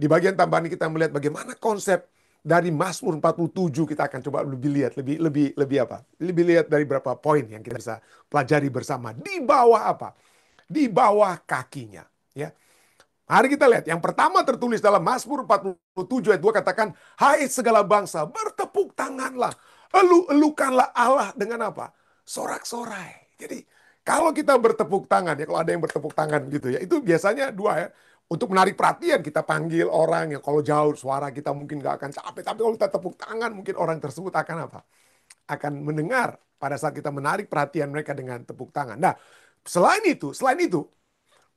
Di bagian tambahan ini kita melihat bagaimana konsep dari Mazmur 47 kita akan coba lebih lihat, lebih apa? Lebih lihat dari beberapa poin yang kita bisa pelajari bersama. Di bawah apa? Di bawah kakinya, ya. Mari kita lihat. Yang pertama tertulis dalam Mazmur 47 ayat 2 katakan, hai segala bangsa, bertepuk tanganlah. Elukanlah Allah dengan apa? Sorak-sorai. Jadi kalau kita bertepuk tangan, ya kalau ada yang bertepuk tangan gitu ya, itu biasanya dua ya. Untuk menarik perhatian kita panggil orang yang kalau jauh suara kita mungkin nggak akan capek. Tapi kalau kita tepuk tangan mungkin orang tersebut akan apa? Akan mendengar pada saat kita menarik perhatian mereka dengan tepuk tangan. Nah, selain itu,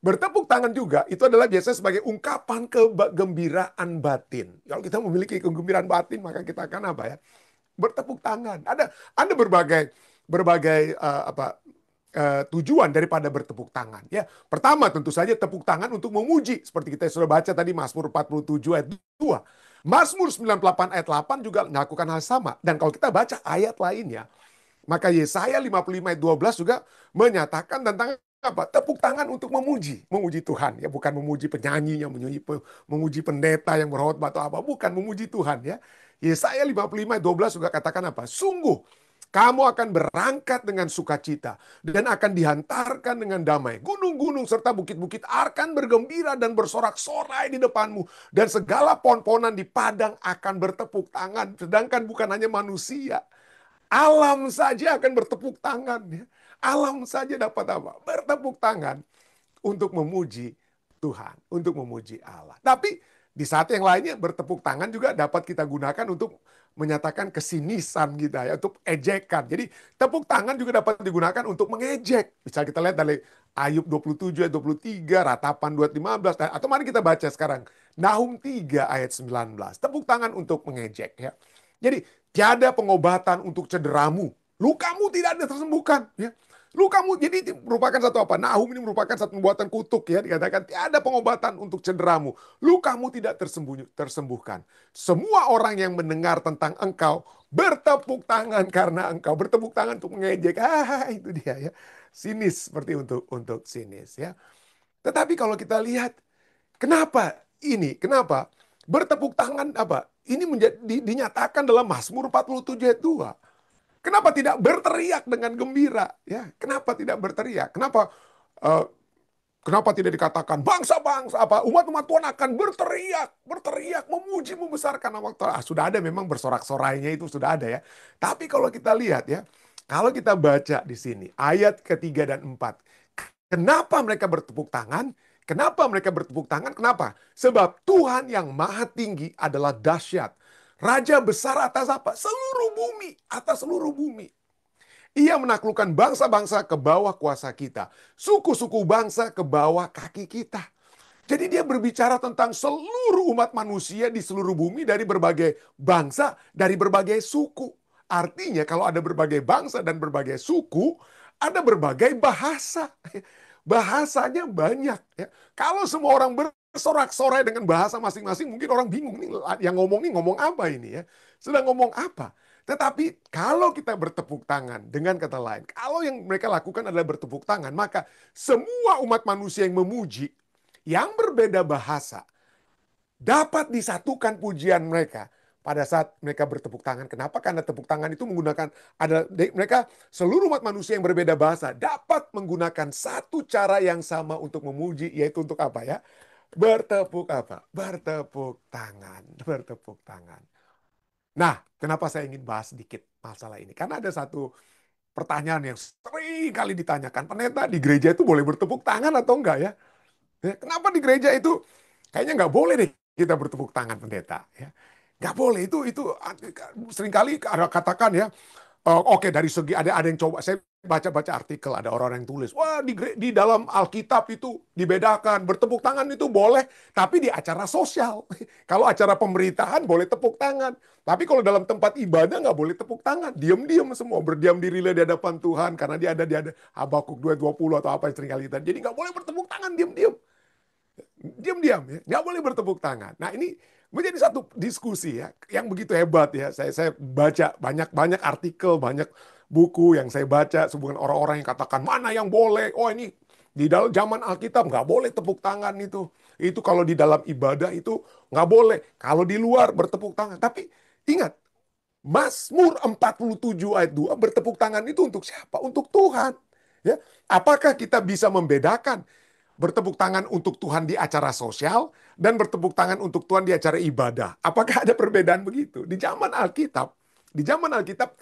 bertepuk tangan juga itu adalah biasanya sebagai ungkapan kegembiraan batin. Kalau kita memiliki kegembiraan batin, maka kita akan apa ya? Bertepuk tangan. Ada berbagai berbagai tujuan daripada bertepuk tangan. Ya, pertama tentu saja tepuk tangan untuk memuji, seperti kita sudah baca tadi Mazmur 47 ayat 2. Mazmur 98 ayat 8 juga melakukan hal sama. Dan kalau kita baca ayat lainnya, maka Yesaya 55 ayat 12 juga menyatakan tentang apa? Tepuk tangan untuk memuji Tuhan ya, bukan memuji penyanyinya, memuji pendeta yang berkhotbah atau apa, bukan memuji Tuhan ya. Yesaya 55 ayat 12 juga katakan apa? Sungguh kamu akan berangkat dengan sukacita dan akan dihantarkan dengan damai. Gunung-gunung serta bukit-bukit akan bergembira dan bersorak-sorai di depanmu. Dan segala pohon-pohonan di padang akan bertepuk tangan. Sedangkan bukan hanya manusia, alam saja akan bertepuk tangan. Ya. Alam saja dapat apa? Bertepuk tangan untuk memuji Tuhan, untuk memuji Allah. Tapi di saat yang lainnya bertepuk tangan juga dapat kita gunakan untuk menyatakan kesinisan kita ya, untuk ejekan. Jadi tepuk tangan juga dapat digunakan untuk mengejek. Misal kita lihat dari Ayub 27 ayat 23, Ratapan 2 ayat 15, atau mari kita baca sekarang Nahum 3 ayat 19. Tepuk tangan untuk mengejek ya. Jadi tiada pengobatan untuk cederamu. Lukamu tidak ada tersembuhkan ya. Lukamu jadi merupakan satu apa? Nahum ini merupakan satu pembuatan kutuk ya. Dikatakan tiada pengobatan untuk cederamu. Lukamu tidak tersembuhkan. Semua orang yang mendengar tentang engkau bertepuk tangan karena engkau bertepuk tangan untuk mengejek. Itu dia ya. Sinis seperti untuk sinis ya. Tetapi kalau kita lihat kenapa ini? Kenapa bertepuk tangan apa? Ini dinyatakan dalam Mazmur 47 ayat 2. Kenapa tidak berteriak dengan gembira? Ya, kenapa tidak berteriak? Eh, kenapa tidak dikatakan bangsa-bangsa apa umat-umat Tuhan akan berteriak, berteriak, memuji, membesarkan nama Tuhan. Sudah ada memang bersorak-sorainya itu sudah ada ya. Tapi kalau kita lihat ya, kalau kita baca di sini ayat ketiga dan empat, kenapa mereka bertepuk tangan? Kenapa mereka bertepuk tangan? Kenapa? Sebab Tuhan yang maha tinggi adalah dahsyat. Raja besar atas apa? Seluruh bumi, atas seluruh bumi. Ia menaklukkan bangsa-bangsa ke bawah kuasa kita. Suku-suku bangsa ke bawah kaki kita. Jadi dia berbicara tentang seluruh umat manusia di seluruh bumi dari berbagai bangsa, dari berbagai suku. Artinya kalau ada berbagai bangsa dan berbagai suku, ada berbagai bahasa. Bahasanya banyak. Ya. Kalau semua orang bersorak-sorai dengan bahasa masing-masing, mungkin orang bingung nih, yang ngomong ini ngomong apa ini ya? Sedang ngomong apa? Tetapi kalau kita bertepuk tangan, dengan kata lain, kalau yang mereka lakukan adalah bertepuk tangan, maka semua umat manusia yang memuji, yang berbeda bahasa, dapat disatukan pujian mereka pada saat mereka bertepuk tangan. Kenapa? Karena tepuk tangan itu menggunakan, mereka seluruh umat manusia yang berbeda bahasa dapat menggunakan satu cara yang sama untuk memuji, yaitu untuk apa ya? Bertepuk apa? Bertepuk tangan, bertepuk tangan. Nah, kenapa saya ingin bahas sedikit masalah ini? Karena ada satu pertanyaan yang sering kali ditanyakan, pendeta di gereja itu boleh bertepuk tangan atau enggak ya? Kenapa di gereja itu kayaknya nggak boleh deh kita bertepuk tangan pendeta ya? Nggak boleh itu seringkali ada katakan ya. Oke, dari segi ada yang coba, saya baca-baca artikel, ada orang yang tulis, wah di dalam Alkitab itu dibedakan, bertepuk tangan itu boleh, tapi di acara sosial. Kalau acara pemerintahan boleh tepuk tangan, tapi kalau dalam tempat ibadah nggak boleh tepuk tangan, diam-diam semua, berdiam diri di hadapan Tuhan, karena dia ada Habakuk 2:20 atau apa yang sering kali. Jadi nggak boleh bertepuk tangan, diam-diam. Diam-diam ya, nggak boleh bertepuk tangan. Nah ini menjadi satu diskusi ya, yang begitu hebat ya. Saya baca banyak artikel, banyak buku yang saya baca hubungan orang-orang yang katakan mana yang boleh. Oh ini di dalam zaman Alkitab nggak boleh tepuk tangan itu. Itu kalau di dalam ibadah itu nggak boleh. Kalau di luar bertepuk tangan. Tapi ingat, Mazmur 47 ayat 2 bertepuk tangan itu untuk siapa? Untuk Tuhan. Ya, apakah kita bisa membedakan bertepuk tangan untuk Tuhan di acara sosial dan bertepuk tangan untuk Tuhan di acara ibadah? Apakah ada perbedaan begitu? Di zaman Alkitab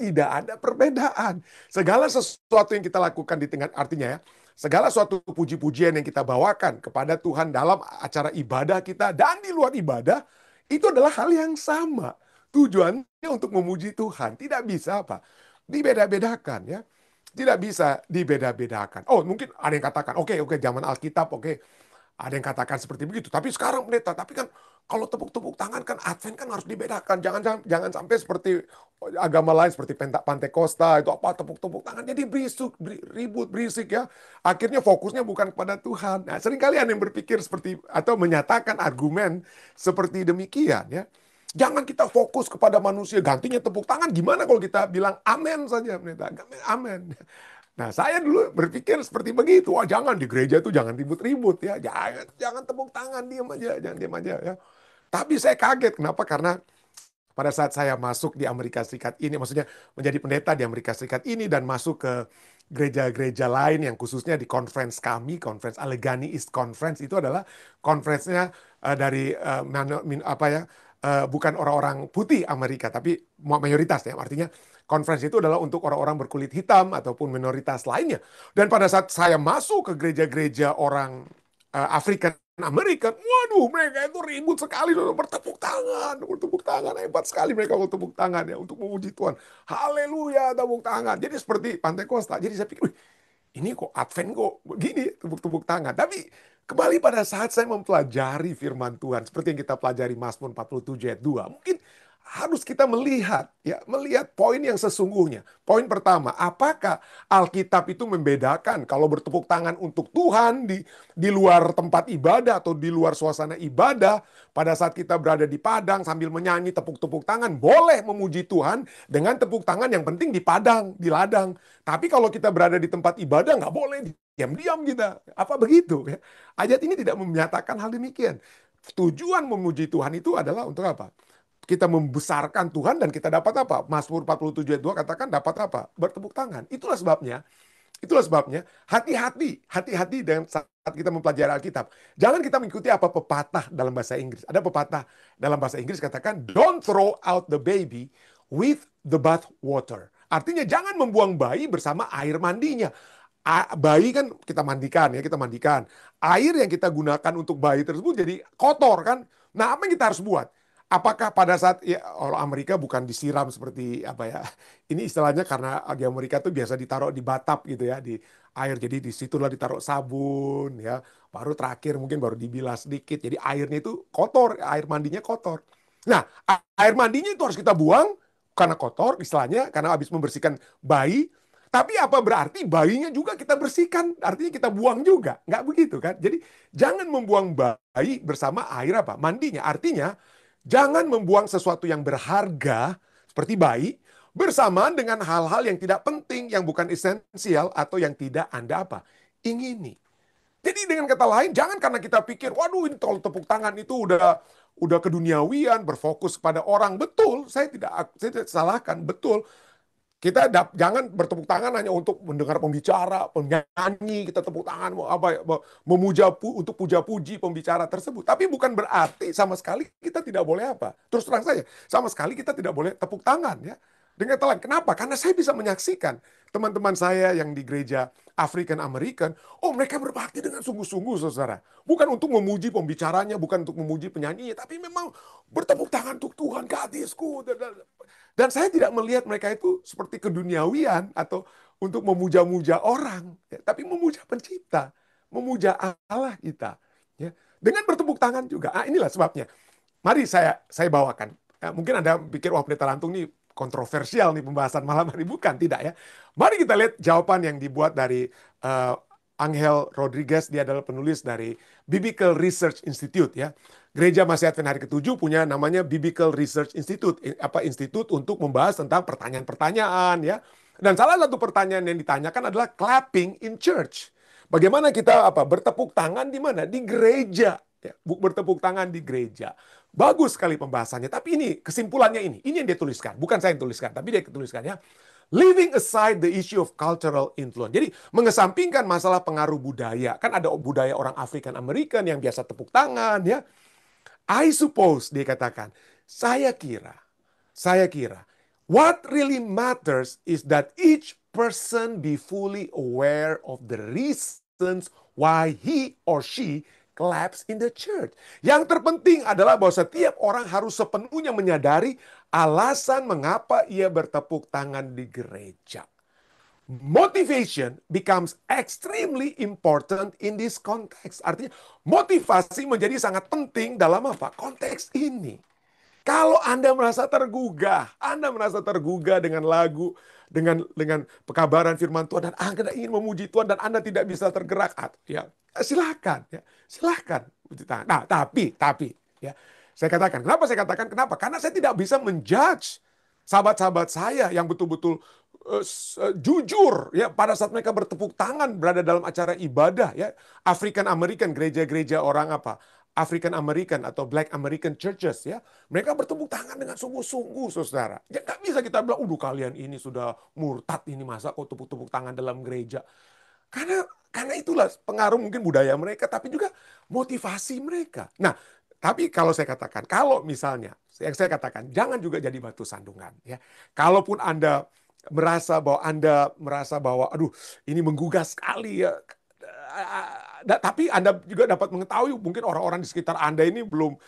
tidak ada perbedaan. Segala sesuatu yang kita lakukan di tengah, artinya ya, segala suatu puji-pujian yang kita bawakan kepada Tuhan dalam acara ibadah kita dan di luar ibadah, itu adalah hal yang sama. Tujuannya untuk memuji Tuhan. Tidak bisa apa? Dibeda-bedakan ya. Tidak bisa dibeda-bedakan. Oh, mungkin ada yang katakan, oke, oke, zaman Alkitab, oke. Ada yang katakan seperti begitu. Tapi sekarang pendeta, tapi kan kalau tepuk-tepuk tangan kan Advent kan harus dibedakan. Jangan sampai seperti agama lain seperti Pantekosta itu apa tepuk-tepuk tangan jadi ribut, berisik ya. Akhirnya fokusnya bukan kepada Tuhan. Nah, seringkali ada yang berpikir seperti atau menyatakan argumen seperti demikian ya. Jangan kita fokus kepada manusia, gantinya tepuk tangan. Gimana kalau kita bilang amin saja, pendeta? Amin. Nah, saya dulu berpikir seperti begitu. Wah, jangan di gereja itu jangan ribut-ribut ya. Jangan tepuk tangan, diam aja, jangan diam aja ya. Tapi saya kaget, kenapa? Karena pada saat saya masuk di Amerika Serikat ini, maksudnya menjadi pendeta di Amerika Serikat ini dan masuk ke gereja-gereja lain yang khususnya di conference kami, conference Allegheny East Conference itu adalah conference-nya dari bukan orang-orang putih Amerika, tapi mayoritas ya. Artinya conference itu adalah untuk orang-orang berkulit hitam ataupun minoritas lainnya. Dan pada saat saya masuk ke gereja-gereja orang Afrika Amerika, waduh, mereka itu ribut sekali bertepuk tangan, hebat sekali mereka bertepuk tangan ya untuk memuji Tuhan. Haleluya, tepuk tangan. Jadi seperti Pantekosta. Jadi saya pikir, "Wih, ini kok Advent kok begini tepuk-tepuk tangan." Tapi kembali pada saat saya mempelajari firman Tuhan, seperti yang kita pelajari Mazmur 47 ayat 2, mungkin harus kita melihat poin yang sesungguhnya. Poin pertama, apakah Alkitab itu membedakan kalau bertepuk tangan untuk Tuhan di luar tempat ibadah atau di luar suasana ibadah, pada saat kita berada di padang sambil menyanyi tepuk-tepuk tangan, boleh memuji Tuhan dengan tepuk tangan, yang penting di padang, di ladang. Tapi kalau kita berada di tempat ibadah, nggak boleh diam-diam kita. Apa begitu? Ya? Ayat ini tidak menyatakan hal demikian. Tujuan memuji Tuhan itu adalah untuk apa? Kita membesarkan Tuhan dan kita dapat apa? Mazmur 47 ayat 2 katakan dapat apa? Bertepuk tangan. Itulah sebabnya hati-hati dengan saat kita mempelajari Alkitab. Jangan kita mengikuti apa pepatah dalam bahasa Inggris. Ada pepatah dalam bahasa Inggris katakan, don't throw out the baby with the bath water. Artinya jangan membuang bayi bersama air mandinya. Bayi kan kita mandikan. Air yang kita gunakan untuk bayi tersebut jadi kotor kan. Nah, apa yang kita harus buat? Apakah pada saat ya, kalau Amerika bukan disiram seperti apa ya? Ini istilahnya karena di Amerika tuh biasa ditaruh di batap gitu ya, di air. Jadi di situlah ditaruh sabun ya. Baru terakhir mungkin baru dibilas sedikit. Jadi airnya itu kotor, air mandinya kotor. Nah, air mandinya itu harus kita buang karena kotor istilahnya, karena habis membersihkan bayi. Tapi apa berarti bayinya juga kita bersihkan? Artinya kita buang juga. Nggak begitu kan? Jadi jangan membuang bayi bersama air apa? Mandinya. Artinya jangan membuang sesuatu yang berharga seperti bayi bersamaan dengan hal-hal yang tidak penting, yang bukan esensial atau yang tidak Anda apa? Ingini. Jadi dengan kata lain, jangan karena kita pikir, waduh ini kalau tepuk tangan itu udah keduniawian, berfokus pada orang. Betul, saya tidak salahkan, betul. Jangan bertepuk tangan hanya untuk mendengar pembicara, penyanyi, kita tepuk tangan untuk puja-puji pembicara tersebut. Tapi bukan berarti sama sekali kita tidak boleh apa? Terus terang saja, sama sekali kita tidak boleh tepuk tangan ya. Dengan telan. Kenapa? Karena saya bisa menyaksikan teman-teman saya yang di gereja African American, mereka berbakti dengan sungguh-sungguh, saudara. Bukan untuk memuji pembicaranya, bukan untuk memuji penyanyinya, tapi memang bertepuk tangan untuk Tuhan, gadisku. Dan saya tidak melihat mereka itu seperti keduniawian atau untuk memuja-muja orang, ya, tapi memuja pencipta, memuja Allah kita. Ya. Dengan bertepuk tangan juga. Inilah sebabnya. Mari saya bawakan. Mungkin Anda pikir, wah Pendeta Lantung ini kontroversial nih pembahasan malam hari. Bukan, tidak ya. Mari kita lihat jawaban yang dibuat dari Angel Rodriguez. Dia adalah penulis dari Biblical Research Institute ya. Gereja Masih Advent Hari ke-7 punya namanya Biblical Research Institute, institut untuk membahas tentang pertanyaan-pertanyaan ya. Dan salah satu pertanyaan yang ditanyakan adalah clapping in church. Bagaimana kita bertepuk tangan di mana? Di gereja Ya, bertepuk tangan di gereja. Bagus sekali pembahasannya. Tapi ini kesimpulannya ini. Ini yang dia tuliskan. Bukan saya yang tuliskan, tapi dia tuliskan ya. Leaving aside the issue of cultural influence. Jadi mengesampingkan masalah pengaruh budaya. Kan ada budaya orang African American yang biasa tepuk tangan ya. I suppose dia katakan, saya kira, what really matters is that each person be fully aware of the reasons why he or she claps in the church. Yang terpenting adalah bahwa setiap orang harus sepenuhnya menyadari alasan mengapa ia bertepuk tangan di gereja. Motivation becomes extremely important in this context. Artinya motivasi menjadi sangat penting dalam apa? Konteks ini. Kalau Anda merasa tergugah dengan lagu, dengan pekabaran firman Tuhan dan Anda ingin memuji Tuhan dan Anda tidak bisa tergerak, ya silakan, ya silakan. Nah, tapi, ya kenapa saya katakan kenapa? Karena saya tidak bisa menjudge sahabat-sahabat saya yang betul-betul jujur ya pada saat mereka bertepuk tangan berada dalam acara ibadah ya. African American, gereja-gereja orang apa? African American atau Black American churches ya. Mereka bertepuk tangan dengan sungguh-sungguh, saudara. Ya nggak bisa kita bilang, kalian ini sudah murtad ini, masa kok tepuk-tepuk tangan dalam gereja. Karena itulah pengaruh mungkin budaya mereka, tapi juga motivasi mereka. Nah, tapi kalau saya katakan, kalau misalnya, yang saya katakan, jangan juga jadi batu sandungan. Ya. Kalaupun Anda merasa bahwa aduh ini menggugah sekali ya, tapi Anda juga dapat mengetahui mungkin orang-orang di sekitar Anda ini belum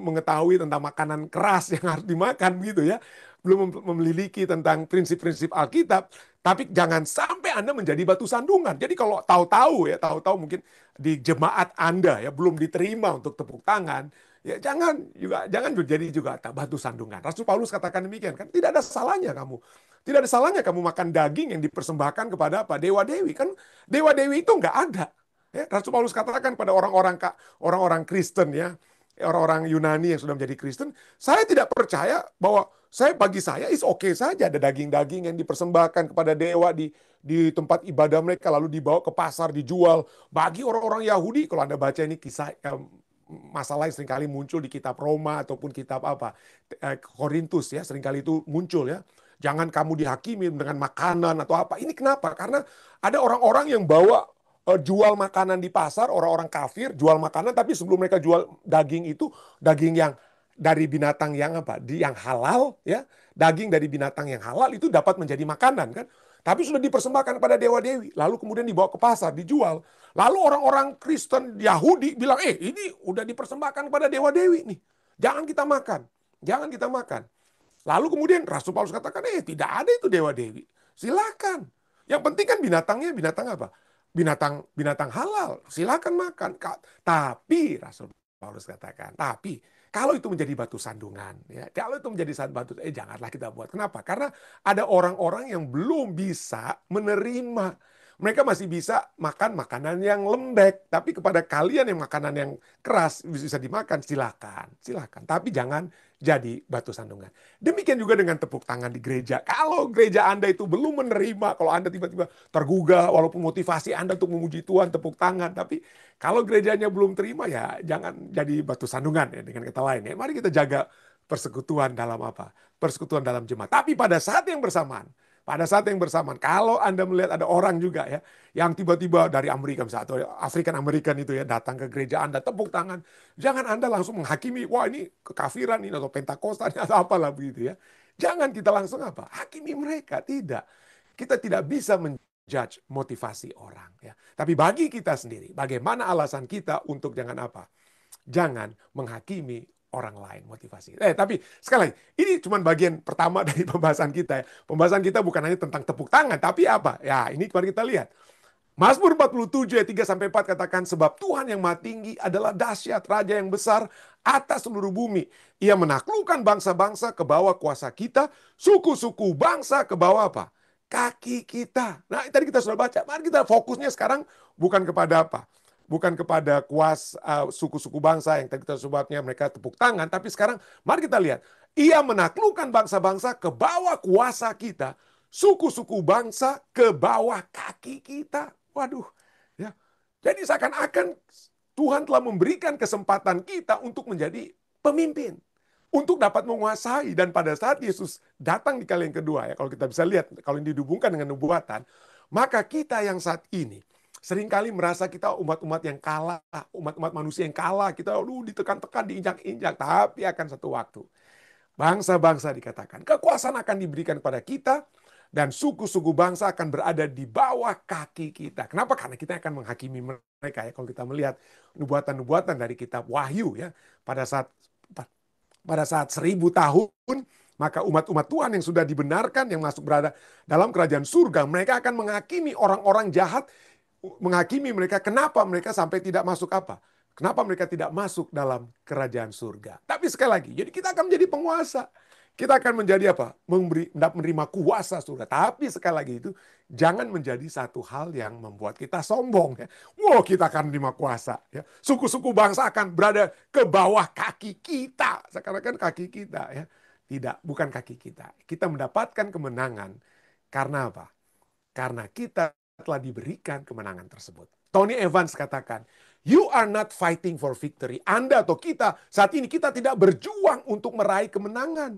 mengetahui tentang makanan keras yang harus dimakan gitu ya, belum memiliki tentang prinsip-prinsip Alkitab. Tapi jangan sampai Anda menjadi batu sandungan. Jadi kalau tahu-tahu mungkin di jemaat Anda ya belum diterima untuk tepuk tangan, ya jangan menjadi juga batu sandungan. Rasul Paulus katakan demikian kan, tidak ada salahnya kamu makan daging yang dipersembahkan kepada apa? Dewa-dewi. Kan dewa-dewi itu nggak ada. Ya, Rasul Paulus katakan pada orang-orang Kristen ya, orang-orang Yunani yang sudah menjadi Kristen, saya tidak percaya bahwa bagi saya is oke saja ada daging-daging yang dipersembahkan kepada dewa di tempat ibadah mereka lalu dibawa ke pasar dijual. Bagi orang-orang Yahudi, kalau Anda baca ini kisah masalah yang seringkali muncul di kitab Roma ataupun kitab Korintus ya, seringkali itu muncul ya. Jangan kamu dihakimi dengan makanan atau apa. Ini kenapa? Karena ada orang-orang yang bawa jual makanan di pasar, orang-orang kafir jual makanan, tapi sebelum mereka jual daging itu, daging yang dari binatang yang yang halal ya, daging dari binatang yang halal itu dapat menjadi makanan kan. Tapi sudah dipersembahkan pada dewa-dewi, lalu kemudian dibawa ke pasar, dijual. Lalu orang-orang Kristen Yahudi bilang, ini udah dipersembahkan pada dewa-dewi nih. Jangan kita makan. Jangan kita makan. Lalu kemudian Rasul Paulus katakan, tidak ada itu dewa-dewi. Silakan. Yang penting kan binatangnya binatang apa? Binatang halal. Silakan makan. Tapi Rasul Paulus katakan, tapi kalau itu menjadi batu sandungan, ya, kalau itu menjadi batu, janganlah kita buat. Kenapa? Karena ada orang-orang yang belum bisa menerima. Mereka masih bisa makan makanan yang lembek. Tapi kepada kalian yang makanan yang keras bisa dimakan, silakan. Tapi jangan jadi batu sandungan. Demikian juga dengan tepuk tangan di gereja. Kalau gereja Anda itu belum menerima, kalau Anda tiba-tiba tergugah, walaupun motivasi Anda untuk memuji Tuhan, tepuk tangan. Tapi kalau gerejanya belum terima, ya jangan jadi batu sandungan ya, dengan kata lain. Ya. Mari kita jaga persekutuan dalam persekutuan dalam jemaat. Tapi pada saat yang bersamaan, kalau Anda melihat ada orang juga ya, yang tiba-tiba dari Amerika misalnya, atau African American itu ya, datang ke gereja Anda, tepuk tangan. Jangan Anda langsung menghakimi, wah ini kekafiran ini, atau Pentakosta, atau apalah begitu ya. Jangan kita langsung hakimi mereka. Tidak. Kita tidak bisa menjudge motivasi orang. Ya. Tapi bagi kita sendiri, bagaimana alasan kita untuk Jangan menghakimi orang lain motivasi. Tapi sekali lagi, ini cuma bagian pertama dari pembahasan kita. Ya. Pembahasan kita bukan hanya tentang tepuk tangan, tapi apa? Ya, ini mari kita lihat. Mazmur 47 ayat 3-4 katakan, sebab Tuhan yang Maha Tinggi adalah dahsyat, Raja yang besar atas seluruh bumi. Ia menaklukkan bangsa-bangsa ke bawah kuasa kita, suku-suku bangsa ke bawah kaki kita. Nah, tadi kita sudah baca. Mari kita fokusnya sekarang bukan kepada bukan kepada kuasa suku-suku bangsa yang tadi kita sebutnya mereka tepuk tangan, tapi sekarang mari kita lihat. Ia menaklukkan bangsa-bangsa ke bawah kuasa kita, suku-suku bangsa ke bawah kaki kita. Waduh, ya. Jadi seakan-akan Tuhan telah memberikan kesempatan kita untuk menjadi pemimpin. Untuk dapat menguasai. Dan pada saat Yesus datang di kali yang kedua, ya, kalau kita bisa lihat, kalau ini dihubungkan dengan nubuatan, maka kita yang saat ini seringkali merasa kita umat-umat yang kalah, umat-umat manusia yang kalah, kita ditekan-tekan, diinjak-injak. Tapi akan satu waktu, bangsa-bangsa dikatakan, kekuasaan akan diberikan kepada kita, dan suku-suku bangsa akan berada di bawah kaki kita. Kenapa? Karena kita akan menghakimi mereka. Ya, kalau kita melihat nubuatan-nubuatan dari kitab Wahyu, ya, pada saat 1000 tahun, maka umat-umat Tuhan yang sudah dibenarkan, yang masuk berada dalam kerajaan surga, mereka akan menghakimi orang-orang jahat, menghakimi mereka. Kenapa mereka sampai tidak masuk apa? Kenapa mereka tidak masuk dalam kerajaan surga? Tapi sekali lagi, jadi kita akan menjadi penguasa. Kita akan menjadi apa? Menerima kuasa surga. Tapi sekali lagi itu, jangan menjadi satu hal yang membuat kita sombong. Ya. Wow, kita akan menerima kuasa. Ya. Suku-suku bangsa akan berada ke bawah kaki kita. Seakan-akan kaki kita. Ya. Tidak, bukan kaki kita. Kita mendapatkan kemenangan. Karena apa? Karena kita telah diberikan kemenangan tersebut. Tony Evans katakan, you are not fighting for victory. Anda atau kita, saat ini kita tidak berjuang untuk meraih kemenangan.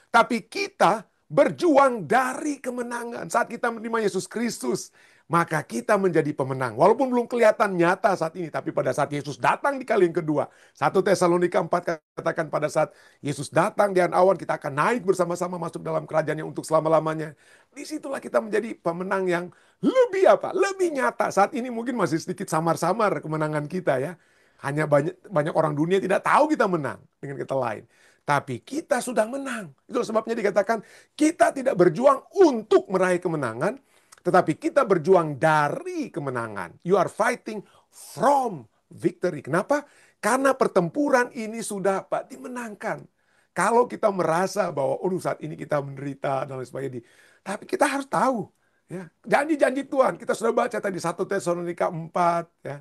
Tapi kita berjuang dari kemenangan. Saat kita menerima Yesus Kristus, maka kita menjadi pemenang. Walaupun belum kelihatan nyata saat ini, tapi pada saat Yesus datang di kali yang kedua. 1 Tesalonika 4 katakan pada saat Yesus datang di awan, kita akan naik bersama-sama masuk dalam kerajaannya untuk selama-lamanya. Disitulah kita menjadi pemenang yang lebih apa? Lebih nyata. Saat ini mungkin masih sedikit samar-samar kemenangan kita ya. Hanya banyak orang dunia tidak tahu kita menang dengan kata lain. Tapi kita sudah menang. Itu sebabnya dikatakan kita tidak berjuang untuk meraih kemenangan, tetapi kita berjuang dari kemenangan. You are fighting from victory. Kenapa? Karena pertempuran ini sudah dimenangkan. Kalau kita merasa bahwa saat ini kita menderita dan lain sebagainya, tapi kita harus tahu ya, janji-janji Tuhan. Kita sudah baca tadi 1 Tesalonika 4 ya.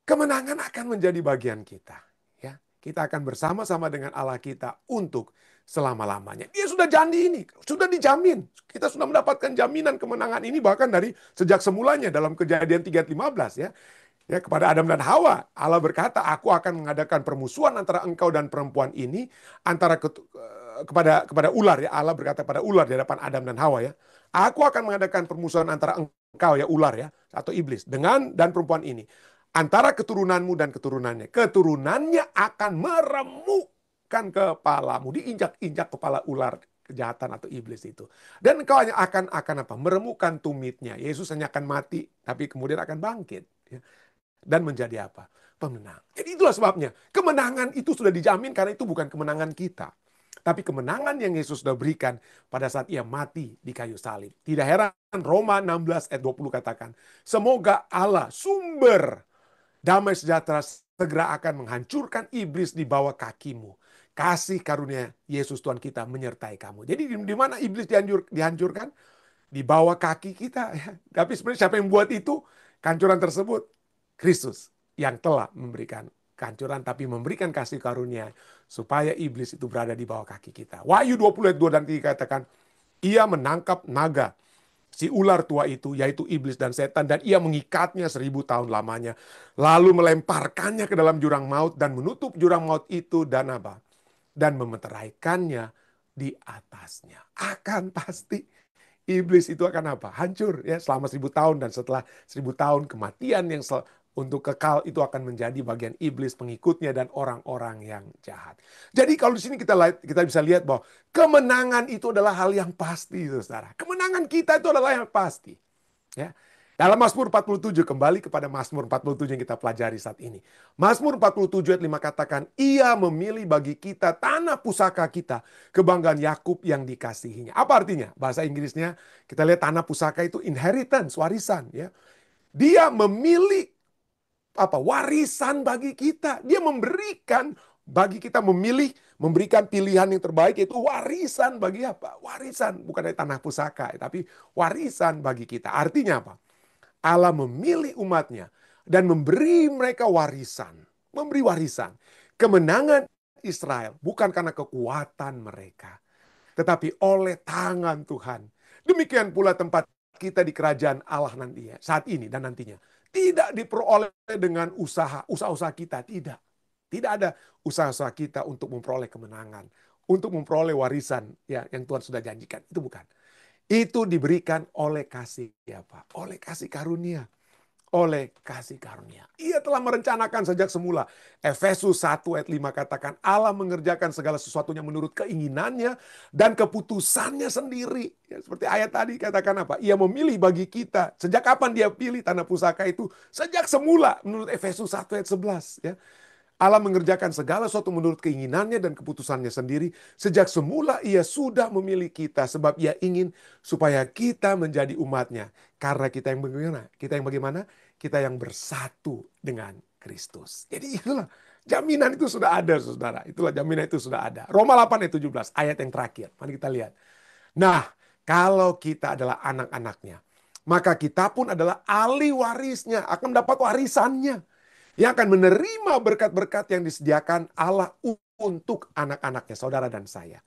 Kemenangan akan menjadi bagian kita. Kita akan bersama-sama dengan Allah kita untuk selama-lamanya. Dia sudah janji ini, sudah dijamin. Kita sudah mendapatkan jaminan kemenangan ini bahkan dari sejak semulanya dalam Kejadian 3:15 ya. Ya, kepada Adam dan Hawa, Allah berkata, aku akan mengadakan permusuhan antara engkau dan perempuan ini, kepada ular ya. Allah berkata pada ular di hadapan Adam dan Hawa ya. Aku akan mengadakan permusuhan antara engkau ya, ular ya, atau iblis, dan perempuan ini. Antara keturunanmu dan keturunannya. Keturunannya akan meremukkan kepalamu. Diinjak-injak kepala ular kejahatan atau iblis itu. Dan engkau hanya akan apa? Meremukkan tumitnya. Yesus hanya akan mati, tapi kemudian akan bangkit. Ya. Dan menjadi apa? Pemenang. Jadi itulah sebabnya. Kemenangan itu sudah dijamin karena itu bukan kemenangan kita. Tapi kemenangan yang Yesus sudah berikan pada saat ia mati di kayu salib. Tidak heran Roma 16 ayat 20 katakan. Semoga Allah sumber damai sejahtera segera akan menghancurkan iblis di bawah kakimu. Kasih karunia Yesus Tuhan kita menyertai kamu. Jadi di mana iblis dihancurkan? Di bawah kaki kita. Ya. Tapi sebenarnya siapa yang buat itu? Kehancuran tersebut. Kristus yang telah memberikan kehancuran tapi memberikan kasih karunia supaya iblis itu berada di bawah kaki kita. Wahyu 20 ayat 2 dan 3 katakan, ia menangkap naga, si ular tua itu, yaitu iblis dan setan, dan ia mengikatnya 1000 tahun lamanya. Lalu melemparkannya ke dalam jurang maut dan menutup jurang maut itu dan apa? Dan memeteraikannya di atasnya. Akan pasti iblis itu akan apa? Hancur ya selama 1000 tahun, dan setelah 1000 tahun kematian yang untuk kekal itu akan menjadi bagian iblis, pengikutnya, dan orang-orang yang jahat. Jadi kalau di sini kita bisa lihat bahwa kemenangan itu adalah hal yang pasti, saudara. Kemenangan kita itu adalah yang pasti. Ya. Dalam Mazmur 47, kembali kepada Mazmur 47 yang kita pelajari saat ini. Mazmur 47 ayat 5 katakan, ia memilih bagi kita tanah pusaka kita, kebanggaan Yakub yang dikasihinya. Apa artinya? Bahasa Inggrisnya kita lihat tanah pusaka itu inheritance, warisan. Ya. Dia memilih warisan bagi kita. Dia memberikan bagi kita, memberikan pilihan yang terbaik, yaitu warisan bagi apa? Warisan, bukan dari tanah pusaka, tapi warisan bagi kita. Artinya apa? Allah memilih umatnya dan memberi mereka warisan. Memberi warisan. Kemenangan Israel bukan karena kekuatan mereka, tetapi oleh tangan Tuhan. Demikian pula tempat kita di kerajaan Allah nantinya, saat ini dan nantinya. Tidak diperoleh dengan usaha-usaha kita, tidak. Tidak ada usaha-usaha kita untuk memperoleh kemenangan, untuk memperoleh warisan ya yang Tuhan sudah janjikan. Itu bukan. Itu diberikan oleh kasih apa? Oleh kasih karunia. Oleh kasih karunia. Ia telah merencanakan sejak semula. Efesus 1 ayat 5 katakan Allah mengerjakan segala sesuatunya menurut keinginannya dan keputusannya sendiri. Ya, seperti ayat tadi katakan apa? Ia memilih bagi kita. Sejak kapan dia pilih tanah pusaka itu? Sejak semula menurut Efesus 1 ayat 11. Ya. Allah mengerjakan segala sesuatu menurut keinginannya dan keputusannya sendiri. Sejak semula ia sudah memilih kita sebab ia ingin supaya kita menjadi umatnya. Karena kita yang bagaimana? Kita yang bagaimana? Kita yang bersatu dengan Kristus. Jadi itulah jaminan itu sudah ada saudara. Itulah jaminan itu sudah ada. Roma 8 ayat 17 ayat yang terakhir. Mari kita lihat. Nah kalau kita adalah anak-anaknya. Maka kita pun adalah ahli warisnya. Akan mendapat warisannya yang akan menerima berkat-berkat yang disediakan Allah untuk anak-anaknya, saudara dan saya.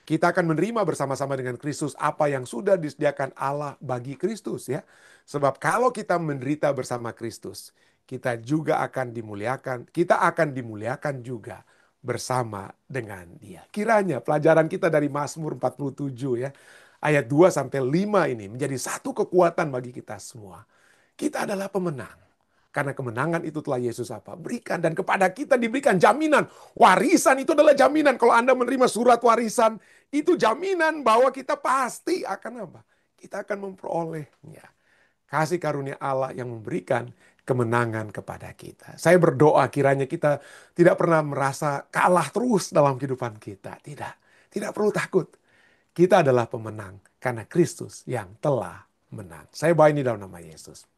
Kita akan menerima bersama-sama dengan Kristus apa yang sudah disediakan Allah bagi Kristus ya. Sebab kalau kita menderita bersama Kristus, kita juga akan dimuliakan, kita akan dimuliakan juga bersama dengan Dia. Kiranya pelajaran kita dari Mazmur 47 ya, ayat 2 sampai 5 ini menjadi satu kekuatan bagi kita semua. Kita adalah pemenang. Karena kemenangan itu telah Yesus apa? Berikan. Dan kepada kita diberikan jaminan. Warisan itu adalah jaminan. Kalau Anda menerima surat warisan, itu jaminan bahwa kita pasti akan apa? Kita akan memperolehnya. Kasih karunia Allah yang memberikan kemenangan kepada kita. Saya berdoa kiranya kita tidak pernah merasa kalah terus dalam kehidupan kita. Tidak. Tidak perlu takut. Kita adalah pemenang karena Kristus yang telah menang. Saya bawa ini dalam nama Yesus.